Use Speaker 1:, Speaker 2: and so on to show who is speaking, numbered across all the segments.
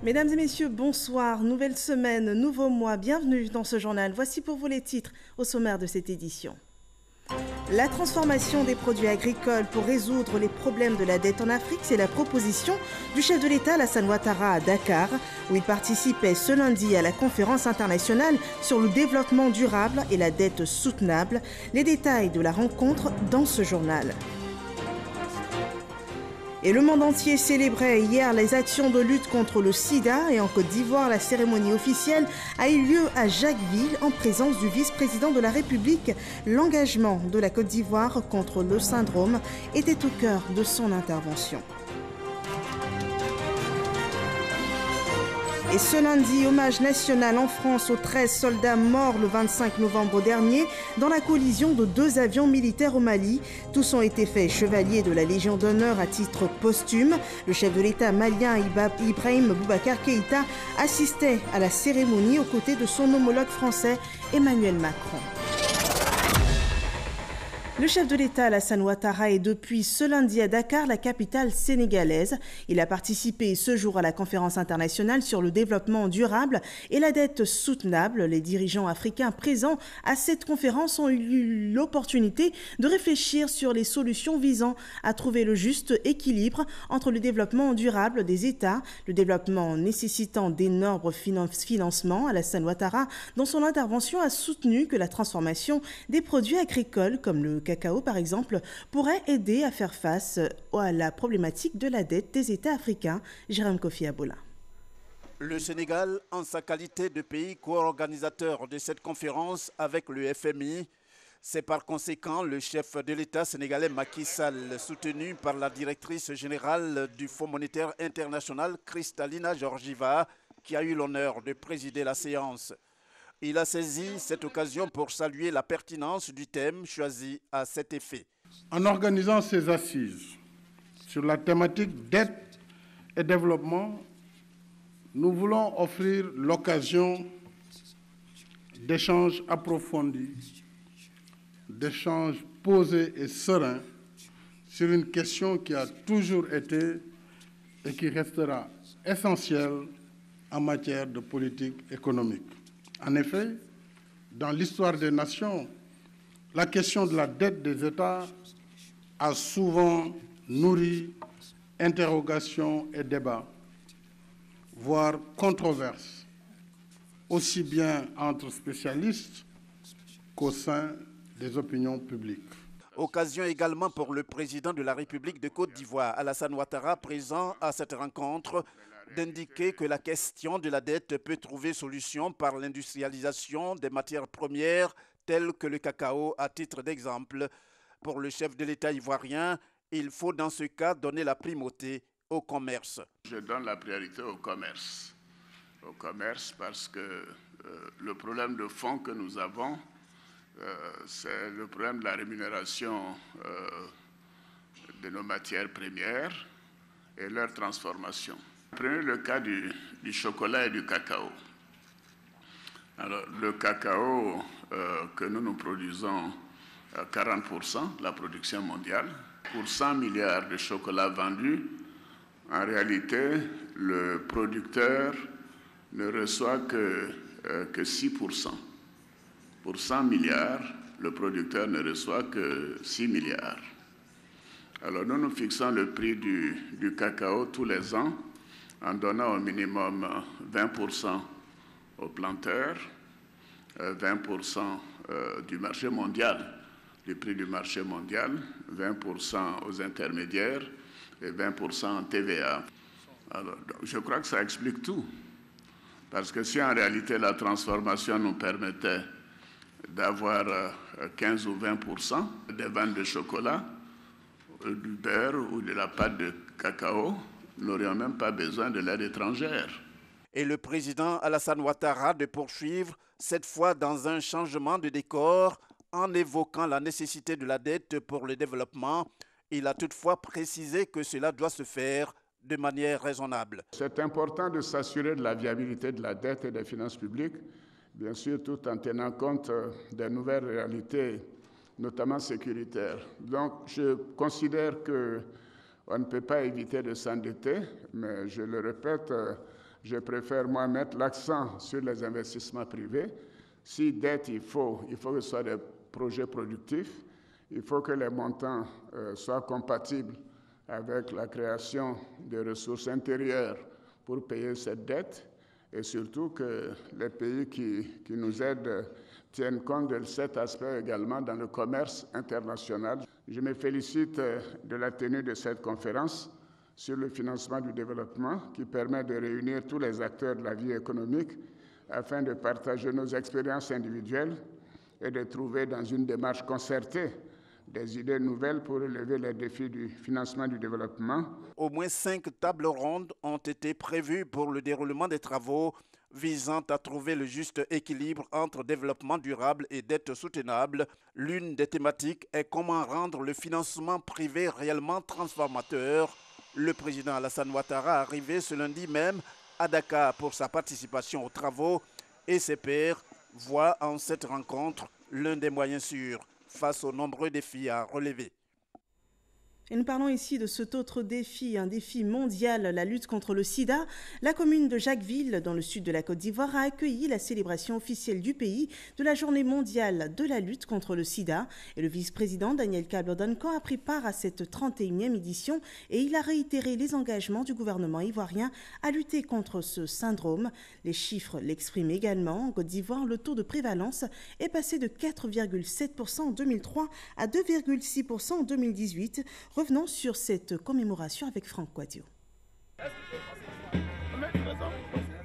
Speaker 1: Mesdames et messieurs, bonsoir. Nouvelle semaine, nouveau mois. Bienvenue dans ce journal. Voici pour vous les titres au sommaire de cette édition. La transformation des produits agricoles pour résoudre les problèmes de la dette en Afrique, c'est la proposition du chef de l'État Alassane Ouattara à Dakar, où il participait ce lundi à la conférence internationale sur le développement durable et la dette soutenable. Les détails de la rencontre dans ce journal. Et le monde entier célébrait hier les actions de lutte contre le sida et en Côte d'Ivoire, la cérémonie officielle a eu lieu à Jacquesville en présence du vice-président de la République. L'engagement de la Côte d'Ivoire contre le syndrome était au cœur de son intervention. Et ce lundi, hommage national en France aux 13 soldats morts le 25 novembre dernier dans la collision de 2 avions militaires au Mali. Tous ont été faits chevaliers de la Légion d'honneur à titre posthume. Le chef de l'État malien Ibrahim Boubacar Keïta assistait à la cérémonie aux côtés de son homologue français Emmanuel Macron. Le chef de l'État Alassane Ouattara est depuis ce lundi à Dakar, la capitale sénégalaise. Il a participé ce jour à la conférence internationale sur le développement durable et la dette soutenable. Les dirigeants africains présents à cette conférence ont eu l'opportunité de réfléchir sur les solutions visant à trouver le juste équilibre entre le développement durable des États, le développement nécessitant d'énormes financements. Alassane Ouattara, dans son intervention, a soutenu que la transformation des produits agricoles comme le cacao, par exemple, pourrait aider à faire face à la problématique de la dette des États africains. Jérôme Kofi Abola.
Speaker 2: Le Sénégal, en sa qualité de pays co-organisateur de cette conférence avec le FMI, c'est par conséquent le chef de l'État sénégalais Macky Sall, soutenu par la directrice générale du Fonds monétaire international, Kristalina Georgieva, qui a eu l'honneur de présider la séance. Il a saisi cette occasion pour saluer la pertinence du thème choisi à cet effet.
Speaker 3: En organisant ces assises sur la thématique dette et développement, nous voulons offrir l'occasion d'échanges approfondis, d'échanges posés et sereins sur une question qui a toujours été et qui restera essentielle en matière de politique économique. En effet, dans l'histoire des nations, la question de la dette des États a souvent nourri interrogations et débats, voire controverses, aussi bien entre spécialistes qu'au sein des opinions publiques.
Speaker 2: Occasion également pour le président de la République de Côte d'Ivoire, Alassane Ouattara, présent à cette rencontre, d'indiquer que la question de la dette peut trouver solution par l'industrialisation des matières premières telles que le cacao à titre d'exemple. Pour le chef de l'État ivoirien, il faut dans ce cas donner la primauté au commerce.
Speaker 4: Je donne la priorité au commerce. Au commerce parce que le problème de fond que nous avons, c'est le problème de la rémunération de nos matières premières et leur transformation. Prenez le cas du chocolat et du cacao. Alors, le cacao que nous produisons à 40% de la production mondiale, pour 100 milliards de chocolat vendus, en réalité, le producteur ne reçoit que 6%. Pour 100 milliards, le producteur ne reçoit que 6 milliards. Alors, nous fixons le prix du cacao tous les ans en donnant au minimum 20% aux planteurs, 20% du marché mondial, du prix du marché mondial, 20% aux intermédiaires et 20% en TVA. Alors, je crois que ça explique tout. Parce que si en réalité la transformation nous permettait d'avoir 15 ou 20% des ventes de chocolat, du beurre ou de la pâte de cacao, nous n'aurions même pas besoin de l'aide étrangère.
Speaker 2: Et le président Alassane Ouattara de poursuivre, cette fois dans un changement de décor, en évoquant la nécessité de la dette pour le développement. Il a toutefois précisé que cela doit se faire de manière raisonnable.
Speaker 4: C'est important de s'assurer de la viabilité de la dette et des finances publiques, bien sûr tout en tenant compte des nouvelles réalités, notamment sécuritaires. Donc je considère qu'on ne peut pas éviter de s'endetter, mais je le répète, Je préfère moi mettre l'accent sur les investissements privés. Si dette il faut que ce soit des projets productifs. Il faut que les montants soient compatibles avec la création de ressources intérieures pour payer cette dette et surtout que les pays qui nous aident tiennent compte de cet aspect également dans le commerce international. Je me félicite de la tenue de cette conférence sur le financement du développement qui permet de réunir tous les acteurs de la vie économique afin de partager nos expériences individuelles et de trouver dans une démarche concertée des idées nouvelles pour relever les défis du financement du développement.
Speaker 2: Au moins 5 tables rondes ont été prévues pour le déroulement des travaux visant à trouver le juste équilibre entre développement durable et dette soutenable. L'une des thématiques est comment rendre le financement privé réellement transformateur. Le président Alassane Ouattara, arrivé ce lundi même à Dakar pour sa participation aux travaux, et ses pairs voient en cette rencontre l'un des moyens sûrs face aux nombreux défis à relever.
Speaker 1: Et nous parlons ici de cet autre défi, un défi mondial, la lutte contre le sida. La commune de Jacquesville, dans le sud de la Côte d'Ivoire, a accueilli la célébration officielle du pays de la journée mondiale de la lutte contre le sida. Et le vice-président Daniel Kablo-Duncan a pris part à cette 31e édition et il a réitéré les engagements du gouvernement ivoirien à lutter contre ce syndrome. Les chiffres l'expriment également. En Côte d'Ivoire, le taux de prévalence est passé de 4,7% en 2003 à 2,6% en 2018. Revenons sur cette commémoration avec Franck Quadio.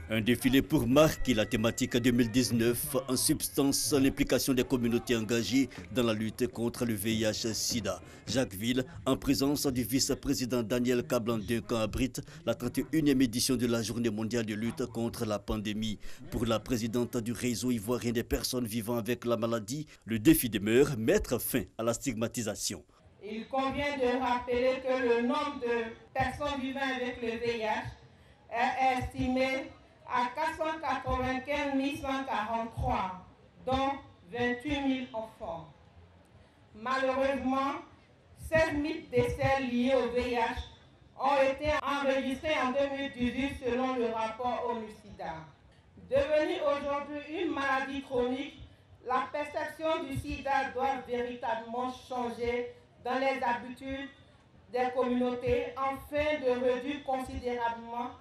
Speaker 5: Un défilé pour marquer la thématique 2019, en substance l'implication des communautés engagées dans la lutte contre le VIH-Sida. Jacquesville, en présence du vice-président Daniel Kablo-Duncan, abrite la 31e édition de la Journée mondiale de lutte contre la pandémie. Pour la présidente du réseau ivoirien des personnes vivant avec la maladie, le défi demeure mettre fin à la stigmatisation.
Speaker 6: Il convient de rappeler que le nombre de personnes vivant avec le VIH est estimé à 495 143, dont 28 000 enfants. Malheureusement, 16 000 décès liés au VIH ont été enregistrés en 2018 selon le rapport ONU-SIDA. Devenue aujourd'hui une maladie chronique, la perception du sida doit véritablement changer dans les habitudes des communautés afin de réduire considérablement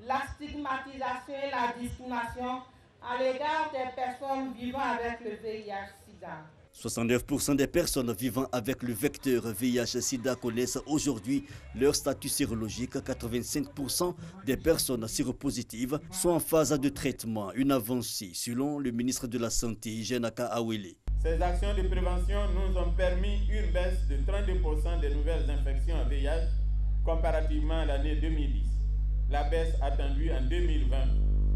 Speaker 6: la stigmatisation et la discrimination à l'égard des personnes vivant avec le VIH-Sida.
Speaker 5: 69% des personnes vivant avec le vecteur VIH-Sida connaissent aujourd'hui leur statut sérologique. 85% des personnes séropositives sont en phase de traitement, une avancée selon le ministre de la Santé, Jenaka Awele.
Speaker 7: Ces actions de prévention nous ont permis une baisse de 32% des nouvelles infections en VIH comparativement à l'année 2010. La baisse attendue en 2020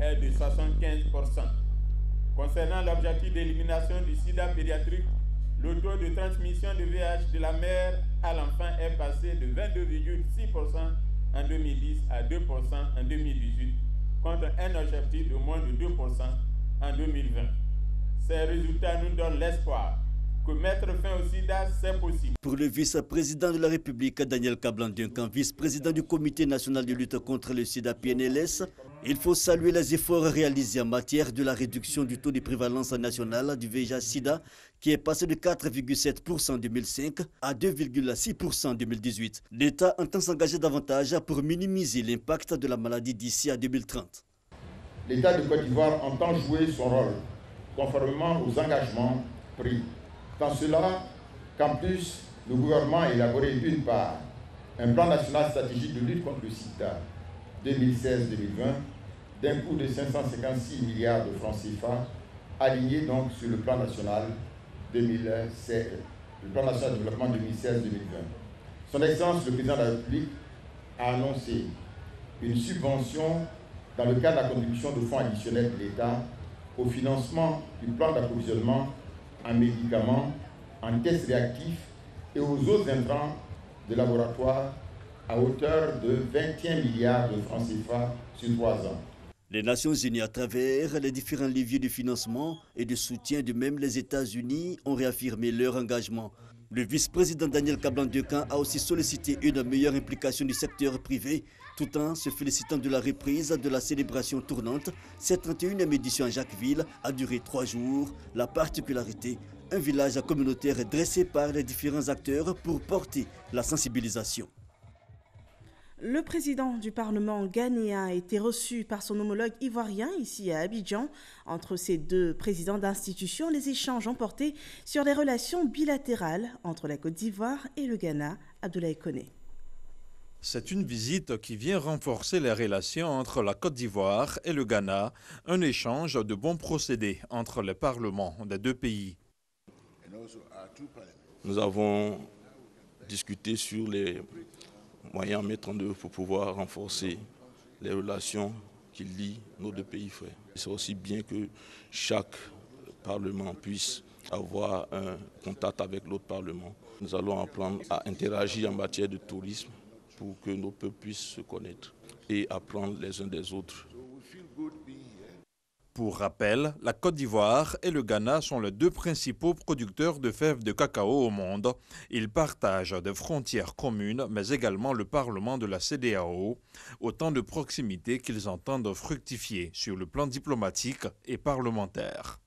Speaker 7: est de 75%. Concernant l'objectif d'élimination du sida pédiatrique, le taux de transmission de VIH de la mère à l'enfant est passé de 22,6% en 2010 à 2% en 2018, contre un objectif de moins de 2% en 2020. Ces résultats nous donnent l'espoir que mettre fin au sida, c'est possible.
Speaker 5: Pour le vice-président de la République, Daniel Kablo-Duncan, vice-président du Comité national de lutte contre le sida PNLS, il faut saluer les efforts réalisés en matière de la réduction du taux de prévalence nationale du VIH-Sida qui est passé de 4,7% en 2005 à 2,6% en 2018. L'État entend s'engager davantage pour minimiser l'impact de la maladie d'ici à 2030.
Speaker 8: L'État de Côte d'Ivoire entend jouer son rôle conformément aux engagements pris. Dans cela qu'en plus, le gouvernement a élaboré d'une part un plan national stratégique de lutte contre le sida 2016-2020 d'un coût de 556 milliards de francs CFA, aligné donc sur le plan national 2016, le plan national de développement 2016-2020. Son Excellence le Président de la République a annoncé une subvention dans le cadre de la contribution de fonds additionnels de l'État au financement du plan d'approvisionnement en médicaments, en tests réactifs et aux autres intrants de laboratoire à hauteur de 21 milliards de francs CFA sur 3 ans.
Speaker 5: Les Nations Unies, à travers les différents leviers de financement et de soutien, de même les États-Unis, ont réaffirmé leur engagement. Le vice-président Daniel Kablan-Dekan a aussi sollicité une meilleure implication du secteur privé, tout en se félicitant de la reprise de la célébration tournante. Cette 31e édition à Jacquesville a duré 3 jours. La particularité, un village communautaire dressé par les différents acteurs pour porter la sensibilisation.
Speaker 1: Le président du Parlement ghanéen a été reçu par son homologue ivoirien ici à Abidjan. Entre ces deux présidents d'institutions, les échanges ont porté sur les relations bilatérales entre la Côte d'Ivoire et le Ghana. Abdoulaye Koné.
Speaker 9: C'est une visite qui vient renforcer les relations entre la Côte d'Ivoire et le Ghana, un échange de bons procédés entre les parlements des deux pays.
Speaker 10: Nous avons discuté sur les moyens à mettre en œuvre pour pouvoir renforcer les relations qui lient nos deux pays frères. C'est aussi bien que chaque parlement puisse avoir un contact avec l'autre parlement. Nous allons apprendre à interagir en matière de tourisme pour que nos peuples puissent se connaître et apprendre les uns des autres.
Speaker 9: Pour rappel, la Côte d'Ivoire et le Ghana sont les deux principaux producteurs de fèves de cacao au monde. Ils partagent des frontières communes, mais également le Parlement de la CEDEAO, autant de proximité qu'ils entendent fructifier sur le plan diplomatique et parlementaire.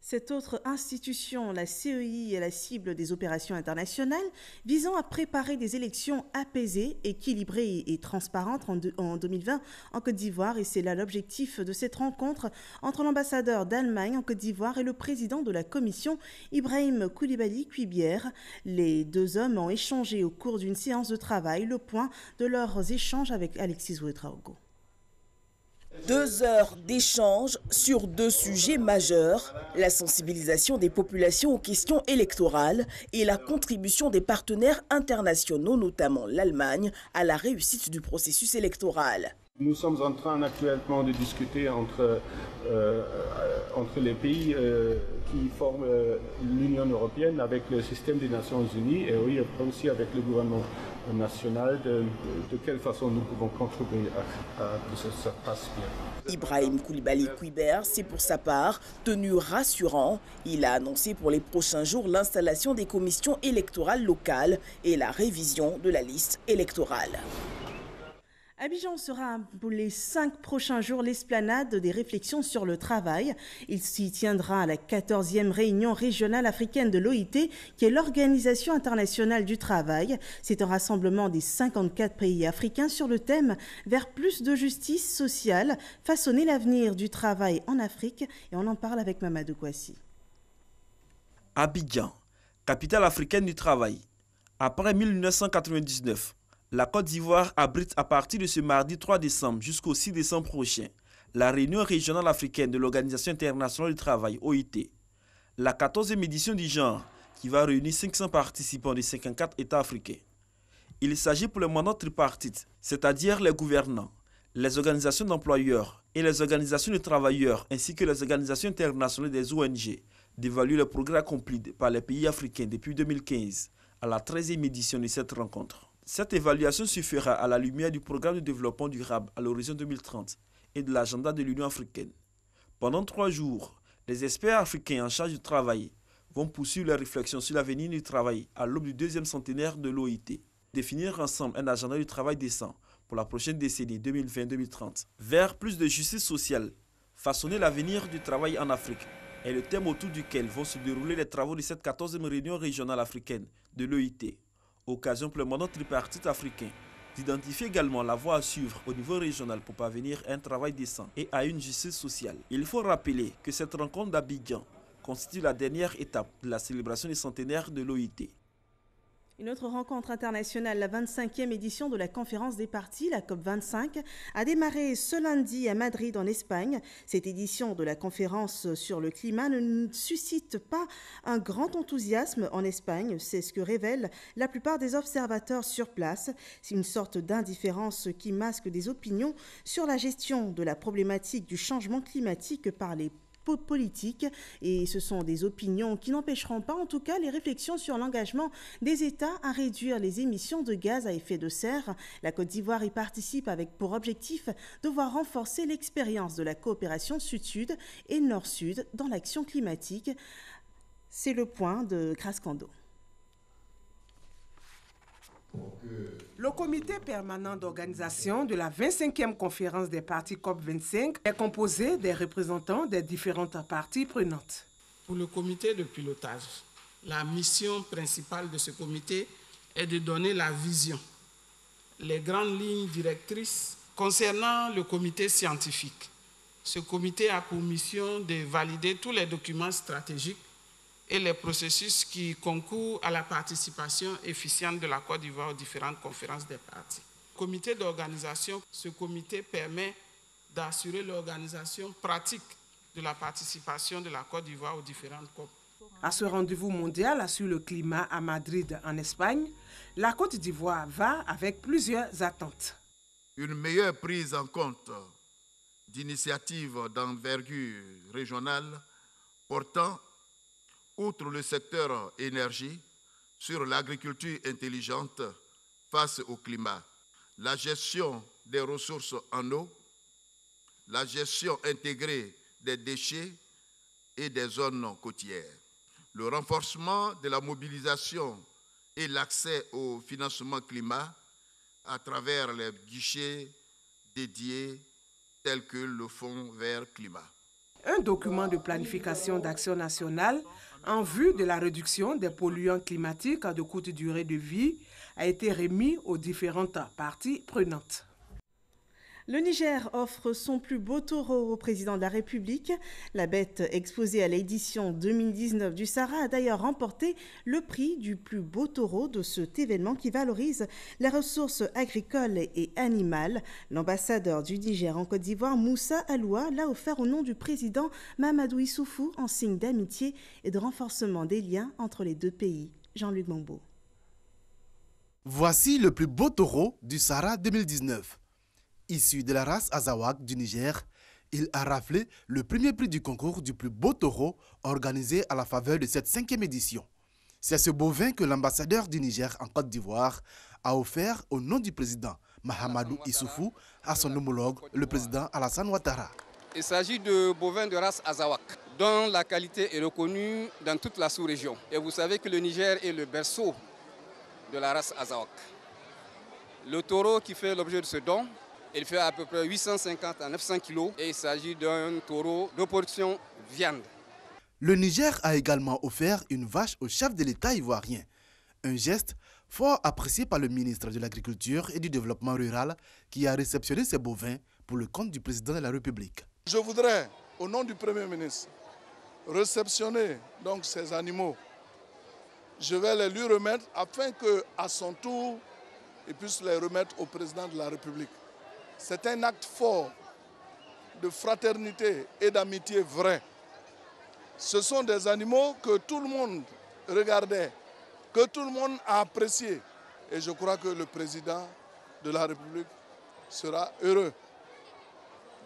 Speaker 1: Cette autre institution, la CEI, est la cible des opérations internationales visant à préparer des élections apaisées, équilibrées et transparentes en 2020 en Côte d'Ivoire. Et c'est là l'objectif de cette rencontre entre l'ambassadeur d'Allemagne en Côte d'Ivoire et le président de la commission, Ibrahim Koulibaly Kuibière. Les deux hommes ont échangé au cours d'une séance de travail le point de leurs échanges avec Alexis Ouedraogo.
Speaker 11: 2 heures d'échange sur 2 sujets majeurs, la sensibilisation des populations aux questions électorales et la contribution des partenaires internationaux, notamment l'Allemagne, à la réussite du processus électoral.
Speaker 12: Nous sommes en train actuellement de discuter entre les pays qui forment l'Union européenne avec le système des Nations Unies et aussi avec le gouvernement national de quelle façon nous pouvons contribuer à que ça se passe bien.
Speaker 11: Ibrahim Koulibaly Kuibière s'est pour sa part tenu rassurant. Il a annoncé pour les prochains jours l'installation des commissions électorales locales et la révision de la liste électorale.
Speaker 1: Abidjan sera pour les 5 prochains jours l'esplanade des réflexions sur le travail. Il s'y tiendra à la 14e réunion régionale africaine de l'OIT, qui est l'Organisation internationale du travail. C'est un rassemblement des 54 pays africains sur le thème « Vers plus de justice sociale, façonner l'avenir du travail en Afrique ». Et on en parle avec Mamadou Kouassi.
Speaker 13: Abidjan, capitale africaine du travail. Après 1999, la Côte d'Ivoire abrite à partir de ce mardi 3 décembre jusqu'au 6 décembre prochain la réunion régionale africaine de l'Organisation internationale du travail, OIT. La 14e édition du genre qui va réunir 500 participants de 54 États africains. Il s'agit pour le mandat tripartite, c'est-à-dire les gouvernants, les organisations d'employeurs et les organisations de travailleurs ainsi que les organisations internationales des ONG d'évaluer le progrès accompli par les pays africains depuis 2015 à la 13e édition de cette rencontre. Cette évaluation se fera à la lumière du programme de développement durable à l'horizon 2030 et de l'agenda de l'Union africaine. Pendant 3 jours, les experts africains en charge du travail vont poursuivre leurs réflexions sur l'avenir du travail à l'aube du 2e centenaire de l'OIT. Définir ensemble un agenda du travail décent pour la prochaine décennie 2020-2030. Vers plus de justice sociale, façonner l'avenir du travail en Afrique est le thème autour duquel vont se dérouler les travaux de cette 14e réunion régionale africaine de l'OIT. Occasion pour le mandat tripartite africain d'identifier également la voie à suivre au niveau régional pour parvenir à un travail décent et à une justice sociale. Il faut rappeler que cette rencontre d'Abidjan constitue la dernière étape de la célébration du centenaire de l'OIT.
Speaker 1: Une autre rencontre internationale, la 25e édition de la conférence des parties, la COP25, a démarré ce lundi à Madrid en Espagne. Cette édition de la conférence sur le climat ne suscite pas un grand enthousiasme en Espagne. C'est ce que révèlent la plupart des observateurs sur place. C'est une sorte d'indifférence qui masque des opinions sur la gestion de la problématique du changement climatique par les politiques, et ce sont des opinions qui n'empêcheront pas en tout cas les réflexions sur l'engagement des États à réduire les émissions de gaz à effet de serre. La Côte d'Ivoire y participe avec pour objectif de voir renforcer l'expérience de la coopération Sud-Sud et Nord-Sud dans l'action climatique. C'est le point de Grace Kando.
Speaker 14: Le comité permanent d'organisation de la 25e conférence des parties COP25 est composé des représentants des différentes parties prenantes.
Speaker 15: Pour le comité de pilotage, la mission principale de ce comité est de donner la vision, les grandes lignes directrices concernant le comité scientifique. Ce comité a pour mission de valider tous les documents stratégiques et les processus qui concourent à la participation efficiente de la Côte d'Ivoire aux différentes conférences des parties. Comité d'organisation, ce comité permet d'assurer l'organisation pratique de la participation de la Côte d'Ivoire aux différentes COP.
Speaker 14: À ce rendez-vous mondial sur le climat à Madrid, en Espagne, la Côte d'Ivoire va avec plusieurs attentes.
Speaker 16: Une meilleure prise en compte d'initiatives d'envergure régionale portant, outre le secteur énergie, sur l'agriculture intelligente face au climat, la gestion des ressources en eau, la gestion intégrée des déchets et des zones côtières, le renforcement de la mobilisation et l'accès au financement climat à travers les guichets dédiés tels que le Fonds vert climat.
Speaker 14: Un document de planification d'action nationale en vue de la réduction des polluants climatiques de courte durée de vie a été remis aux différentes parties prenantes.
Speaker 1: Le Niger offre son plus beau taureau au président de la République. La bête exposée à l'édition 2019 du Sahara a d'ailleurs remporté le prix du plus beau taureau de cet événement qui valorise les ressources agricoles et animales. L'ambassadeur du Niger en Côte d'Ivoire, Moussa Aloua, l'a offert au nom du président Mahamadou Issoufou en signe d'amitié et de renforcement des liens entre les deux pays. Jean-Luc Mambo.
Speaker 17: Voici le plus beau taureau du Sahara 2019. Issu de la race Azawak du Niger, il a raflé le premier prix du concours du plus beau taureau organisé à la faveur de cette 5e édition. C'est ce bovin que l'ambassadeur du Niger en Côte d'Ivoire a offert au nom du président Mahamadou Issoufou à son homologue, le président Alassane Ouattara.
Speaker 18: Il s'agit de bovins de race Azawak, dont la qualité est reconnue dans toute la sous-région. Et vous savez que le Niger est le berceau de la race Azawak. Le taureau qui fait l'objet de ce don, il fait à peu près 850 à 900 kg et il s'agit d'un taureau de portion viande.
Speaker 17: Le Niger a également offert une vache au chef de l'État ivoirien. Un geste fort apprécié par le ministre de l'Agriculture et du Développement rural qui a réceptionné ces bovins pour le compte du président de la République.
Speaker 3: Je voudrais, au nom du Premier ministre, réceptionner donc ces animaux. Je vais les lui remettre afin qu'à son tour, il puisse les remettre au président de la République. C'est un acte fort de fraternité et d'amitié vrai. Ce sont des animaux que tout le monde regardait, que tout le monde a apprécié. Et je crois que le président de la République sera heureux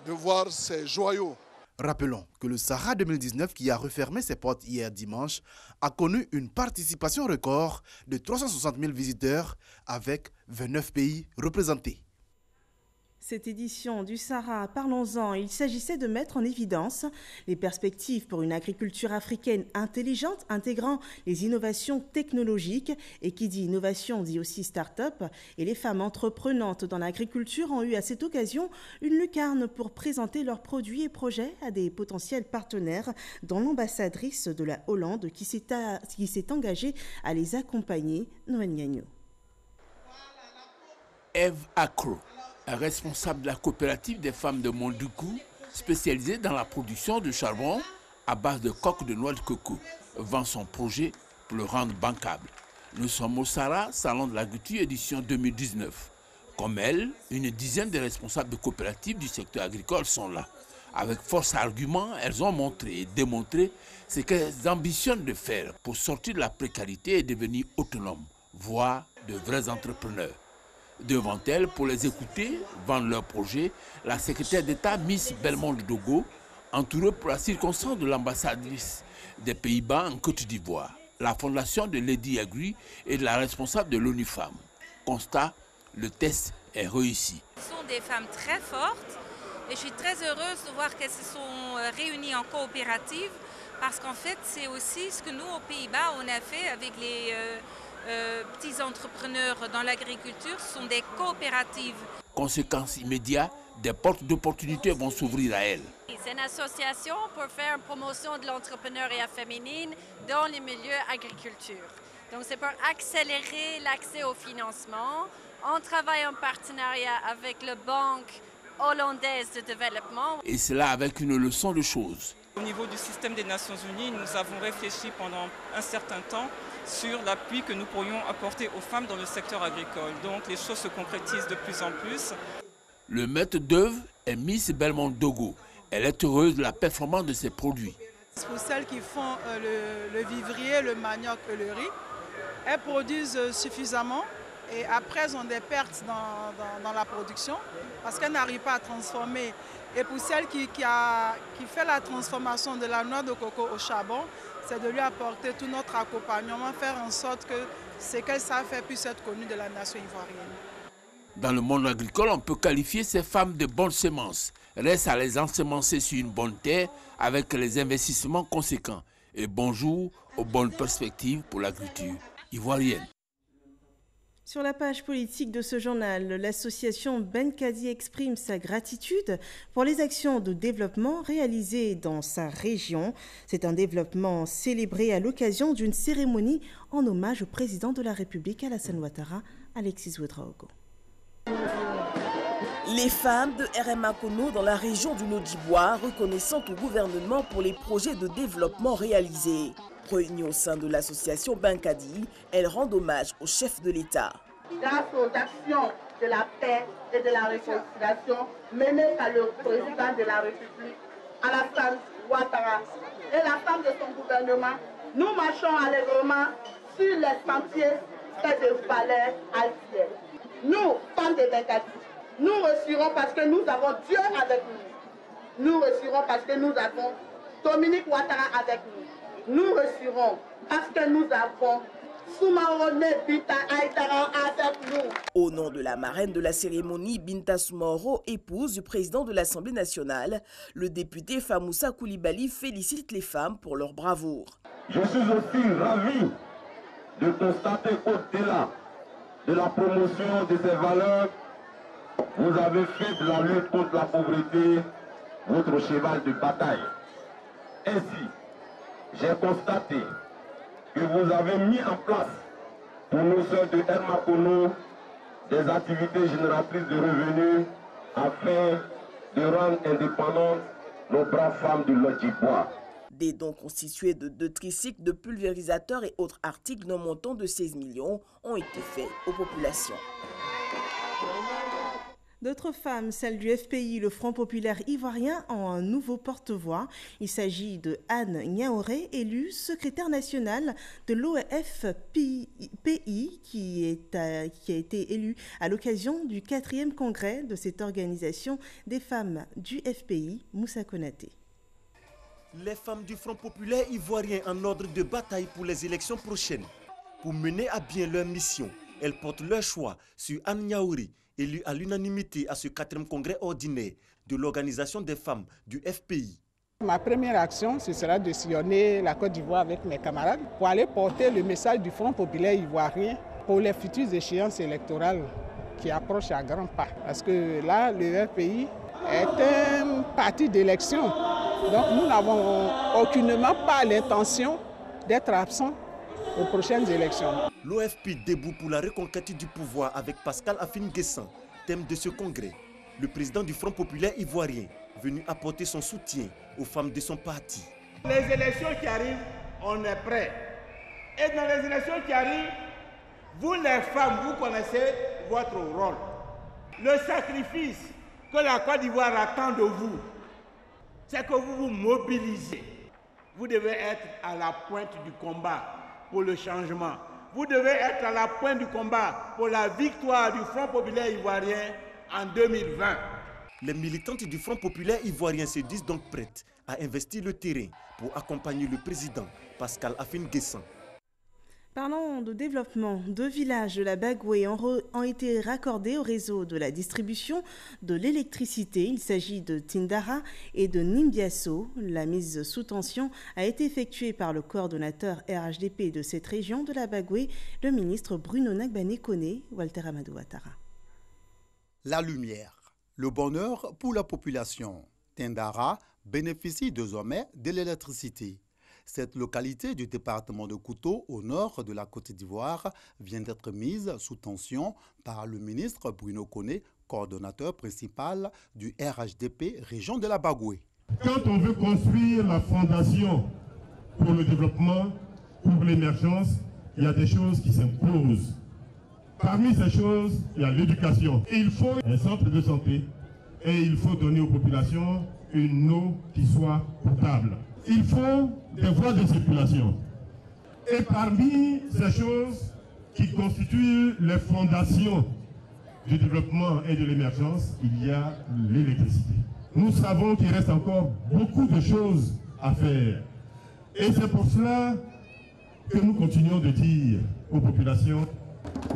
Speaker 3: de voir ces joyaux.
Speaker 17: Rappelons que le Sahara 2019, qui a refermé ses portes hier dimanche, a connu une participation record de 360 000 visiteurs avec 29 pays représentés.
Speaker 1: Cette édition du Sahara, parlons-en, il s'agissait de mettre en évidence les perspectives pour une agriculture africaine intelligente, intégrant les innovations technologiques. Et qui dit innovation dit aussi start-up. Et les femmes entreprenantes dans l'agriculture ont eu à cette occasion une lucarne pour présenter leurs produits et projets à des potentiels partenaires, dont l'ambassadrice de la Hollande qui s'est engagée à les accompagner, Noël Gagnon.
Speaker 19: Eve Accro, responsable de la coopérative des femmes de Mondoukou, spécialisée dans la production de charbon à base de coque de noix de coco, vend son projet pour le rendre bancable. Nous sommes au Sahara, Salon de l'Agriculture édition 2019. Comme elle, une dizaine de responsables de coopératives du secteur agricole sont là. Avec force argument, elles ont montré et démontré ce qu'elles ambitionnent de faire pour sortir de la précarité et devenir autonomes, voire de vrais entrepreneurs. Devant elles, pour les écouter, vendre leur projet, la secrétaire d'État Miss Belmont de Dogo, entourée pour la circonstance de l'ambassadrice des Pays-Bas en Côte d'Ivoire, la fondation de Lady Agri et de la responsable de l'ONU Femmes. Constat, le test est réussi.
Speaker 20: Ce sont des femmes très fortes et je suis très heureuse de voir qu'elles se sont réunies en coopérative parce qu'en fait, c'est aussi ce que nous, aux Pays-Bas, on a fait avec petits entrepreneurs dans l'agriculture sont des coopératives.
Speaker 19: Conséquence immédiate, des portes d'opportunités vont s'ouvrir à elles.
Speaker 21: C'est une association pour faire une promotion de l'entrepreneuriat féminin dans les milieux agriculture. Donc c'est pour accélérer l'accès au financement. On travaille en partenariat avec la Banque hollandaise de développement.
Speaker 19: Et cela avec une leçon de choses.
Speaker 22: Au niveau du système des Nations Unies, nous avons réfléchi pendant un certain temps sur l'appui que nous pourrions apporter aux femmes dans le secteur agricole. Donc les choses se concrétisent de plus en plus.
Speaker 19: Le maître d'œuvre est Miss Belmont Dogo. Elle est heureuse de la performance de ses produits.
Speaker 23: Pour celles qui font le vivrier, le manioc et le riz, elles produisent suffisamment et après elles ont des pertes dans la production parce qu'elles n'arrivent pas à transformer. Et pour celle qui fait la transformation de la noix de coco au charbon, c'est de lui apporter tout notre accompagnement, faire en sorte que ce qu'elle savent faire puisse être connu de la nation ivoirienne.
Speaker 19: Dans le monde agricole, on peut qualifier ces femmes de bonnes semences. Reste à les ensemencer sur une bonne terre avec les investissements conséquents. Et bonjour aux bonnes perspectives pour l'agriculture ivoirienne.
Speaker 1: Sur la page politique de ce journal, l'association Benkadi exprime sa gratitude pour les actions de développement réalisées dans sa région. C'est un développement célébré à l'occasion d'une cérémonie en hommage au président de la République, Alassane Ouattara, Alexis Ouedraogo.
Speaker 11: Les femmes de RMA Kono dans la région du Nord-Ivoire reconnaissant au gouvernement pour les projets de développement réalisés. Réunies au sein de l'association Benkadi, elles rendent hommage au chef de l'État.
Speaker 24: Grâce aux actions de la paix et de la réconciliation menées par le président de la République, Alassane Ouattara, et la femme de son gouvernement, nous marchons allègrement sur les sentiers faits de valeurs altières. Nous, femmes de Benkadi, nous réussirons parce que nous avons Dieu avec nous. Nous réussirons parce que nous avons Dominique Ouattara avec nous. Nous réussirons parce que nous avons Soumaoro Binta Aïtara avec nous.
Speaker 11: Au nom de la marraine de la cérémonie, Binta Soumaoro, épouse du président de l'Assemblée nationale, le député Famoussa Koulibaly félicite les femmes pour leur bravoure.
Speaker 25: Je suis aussi ravi de constater qu'au-delà de la promotion de ces valeurs, vous avez fait de la lutte contre la pauvreté votre cheval de bataille. Ainsi, j'ai constaté que vous avez mis en place pour nos sœurs de RMA Kono des activités génératrices de revenus afin de rendre indépendantes nos braves femmes de l'Odjibois.
Speaker 11: Des dons constitués de 2 tricycles, de pulvérisateurs et autres articles d'un montant de 16 millions ont été faits aux populations.
Speaker 1: D'autres femmes, celles du FPI, le Front populaire ivoirien, ont un nouveau porte-voix. Il s'agit de Anne Niaoré, élue secrétaire nationale de l'OFPI, qui a été élue à l'occasion du 4e congrès de cette organisation des femmes du FPI, Moussa Konaté.
Speaker 26: Les femmes du Front populaire ivoirien en ordre de bataille pour les élections prochaines. Pour mener à bien leur mission, elles portent leur choix sur Anne Niaoré, élue à l'unanimité à ce 4e congrès ordinaire de l'Organisation des femmes du FPI.
Speaker 27: Ma première action, ce sera de sillonner la Côte d'Ivoire avec mes camarades pour aller porter le message du Front populaire ivoirien pour les futures échéances électorales qui approchent à grands pas. Parce que là, le FPI est un parti d'élection. Donc nous n'avons aucunement pas l'intention d'être absents aux prochaines élections.
Speaker 26: L'OFP debout pour la reconquête du pouvoir avec Pascal Afin-Guessan, thème de ce congrès. Le président du Front populaire ivoirien, venu apporter son soutien aux femmes de son parti.
Speaker 28: Les élections qui arrivent, on est prêts. Et dans les élections qui arrivent, vous les femmes, vous connaissez votre rôle. Le sacrifice que la Côte d'Ivoire attend de vous, c'est que vous vous mobilisez. Vous devez être à la pointe du combat pour le changement. Vous devez être à la pointe du combat pour la victoire du Front populaire ivoirien en 2020.
Speaker 26: Les militantes du Front populaire ivoirien se disent donc prêtes à investir le terrain pour accompagner le président Pascal Afin-Guessan.
Speaker 1: Parlant de développement, 2 villages de la Bagoué ont été raccordés au réseau de la distribution de l'électricité. Il s'agit de Tindara et de Nimbiasso. La mise sous tension a été effectuée par le coordonnateur RHDP de cette région de la Bagoué, le ministre Bruno Nagbane-Koné, Walter Amadou Ouattara.
Speaker 2: La lumière, le bonheur pour la population. Tindara bénéficie désormais de l'électricité. Cette localité du département de Kouto, au nord de la Côte d'Ivoire, vient d'être mise sous tension par le ministre Bruno Koné, coordonnateur principal du RHDP région de la Bagoué.
Speaker 4: Quand on veut construire la fondation pour le développement, pour l'émergence, il y a des choses qui s'imposent. Parmi ces choses, il y a l'éducation. Il faut un centre de santé et il faut donner aux populations une eau qui soit potable. Il faut des voies de circulation. Et parmi ces choses qui constituent les fondations du développement et de l'émergence, il y a l'électricité. Nous savons qu'il reste encore beaucoup de choses à faire. Et c'est pour cela que nous continuons de dire aux populations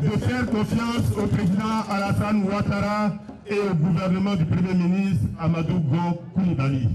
Speaker 4: de faire confiance au président Alassane Ouattara et au gouvernement du Premier ministre Amadou Gon Coulibaly.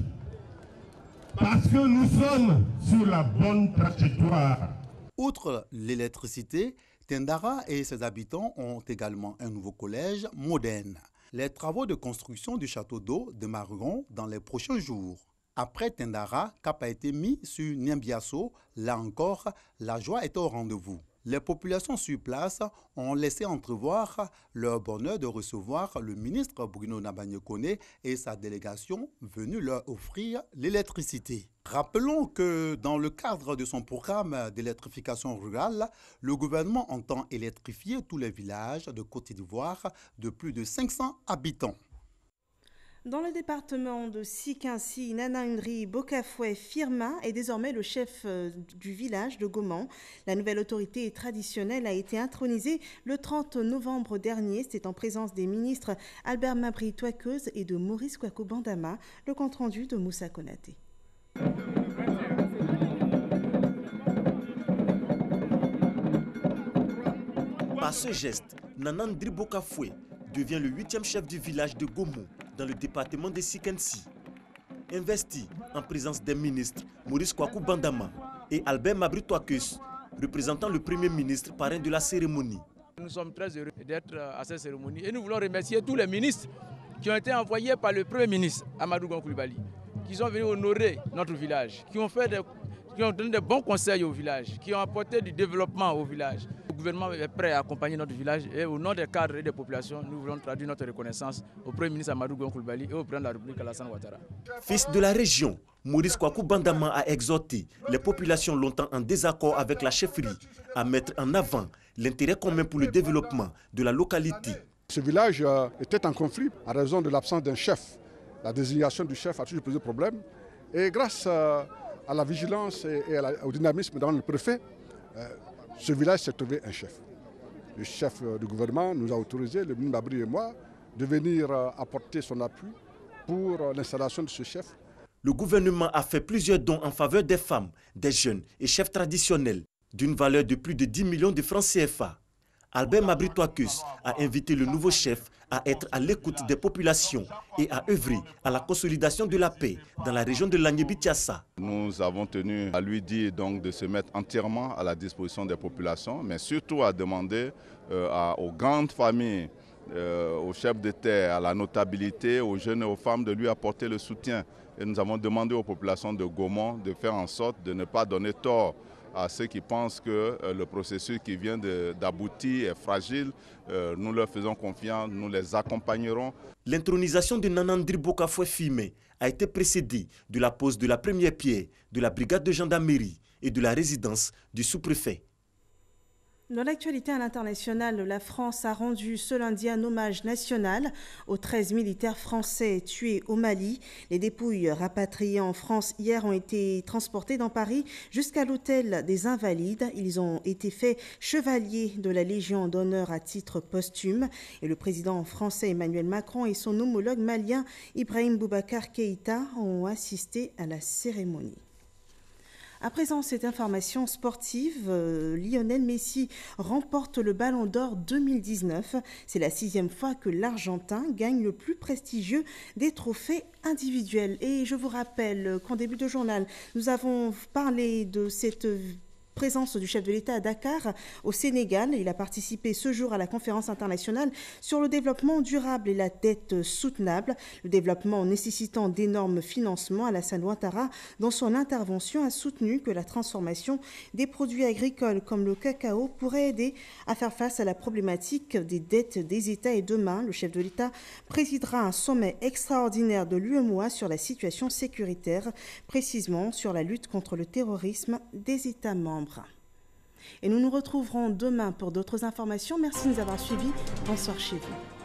Speaker 4: Parce que nous sommes sur la bonne trajectoire.
Speaker 2: Outre l'électricité, Tindara et ses habitants ont également un nouveau collège moderne. Les travaux de construction du château d'eau démarreront dans les prochains jours. Après Tindara, cap a été mis sur Nimbiasso. Là encore, la joie est au rendez-vous. Les populations sur place ont laissé entrevoir leur bonheur de recevoir le ministre Bruno Nagbane-Koné et sa délégation venue leur offrir l'électricité. Rappelons que dans le cadre de son programme d'électrification rurale, le gouvernement entend électrifier tous les villages de Côte d'Ivoire de plus de 500 habitants.
Speaker 1: Dans le département de Sikinsi, Nanaundri Bokafoué Firma est désormais le chef du village de Goman. La nouvelle autorité traditionnelle a été intronisée le 30 novembre dernier. C'est en présence des ministres Albert Mabry Touakeuse et de Maurice Kwaku Bandama. Le compte-rendu de Moussa Konaté.
Speaker 26: Par ce geste, Nanaundri Bokafoué devient le 8e chef du village de Gomo dans le département de Sikinsi. Investi en présence des ministres Maurice Kwaku Bandama et Albert Mabry Touakeuse, représentant le Premier ministre parrain de la cérémonie.
Speaker 5: Nous sommes très heureux d'être à cette cérémonie et nous voulons remercier tous les ministres qui ont été envoyés par le Premier ministre Amadou Gon Coulibaly, qui sont venus honorer notre village, qui ont donné de bons conseils au village, qui ont apporté du développement au village. Le gouvernement est prêt à accompagner notre village et au nom des cadres et des populations, nous voulons traduire notre reconnaissance au Premier ministre Amadou Gon Coulibaly et au président de la République Alassane Ouattara.
Speaker 26: Fils de la région, Maurice Kwaku Bandama a exhorté les populations longtemps en désaccord avec la chefferie à mettre en avant l'intérêt commun pour le développement de la localité.
Speaker 6: Ce village était en conflit à raison de l'absence d'un chef. La désignation du chef a toujours posé problème et grâce à la vigilance et au dynamisme dans le préfet, ce village s'est trouvé un chef. Le chef du gouvernement nous a autorisé, le ministre Mabry et moi, de venir apporter son appui pour l'installation de ce chef.
Speaker 26: Le gouvernement a fait plusieurs dons en faveur des femmes, des jeunes et chefs traditionnels d'une valeur de plus de 10 millions de francs CFA. Albert Mabry Touakeuse a invité le nouveau chef à être à l'écoute des populations et à œuvrer à la consolidation de la paix dans la région de Lagnébi-Tiassa.
Speaker 7: Nous avons tenu à lui dire donc de se mettre entièrement à la disposition des populations, mais surtout à demander aux grandes familles, aux chefs de terre, à la notabilité, aux jeunes et aux femmes de lui apporter le soutien. Et nous avons demandé aux populations de Gaumont de faire en sorte de ne pas donner tort à ceux qui pensent que le processus qui vient d'aboutir est fragile. Nous leur faisons confiance, nous les accompagnerons.
Speaker 26: L'intronisation de Nanaundri Bokafoué Firma a été précédée de la pose de la première pierre de la brigade de gendarmerie et de la résidence du sous-préfet.
Speaker 1: Dans l'actualité à l'international, la France a rendu ce lundi un hommage national aux 13 militaires français tués au Mali. Les dépouilles rapatriées en France hier ont été transportées dans Paris jusqu'à l'hôtel des Invalides. Ils ont été faits chevaliers de la Légion d'honneur à titre posthume. Et le président français Emmanuel Macron et son homologue malien Ibrahim Boubacar Keïta ont assisté à la cérémonie. À présent, cette information sportive, Lionel Messi remporte le Ballon d'Or 2019. C'est la 6e fois que l'Argentin gagne le plus prestigieux des trophées individuels. Et je vous rappelle qu'en début de journal, nous avons parlé de cette présence du chef de l'État à Dakar, au Sénégal. Il a participé ce jour à la conférence internationale sur le développement durable et la dette soutenable. Le développement nécessitant d'énormes financements. Alassane Ouattara, dans son intervention, a soutenu que la transformation des produits agricoles comme le cacao pourrait aider à faire face à la problématique des dettes des États. Et demain, le chef de l'État présidera un sommet extraordinaire de l'UEMOA sur la situation sécuritaire, précisément sur la lutte contre le terrorisme des États membres. Et nous nous retrouverons demain pour d'autres informations. Merci de nous avoir suivis. Bonsoir chez vous.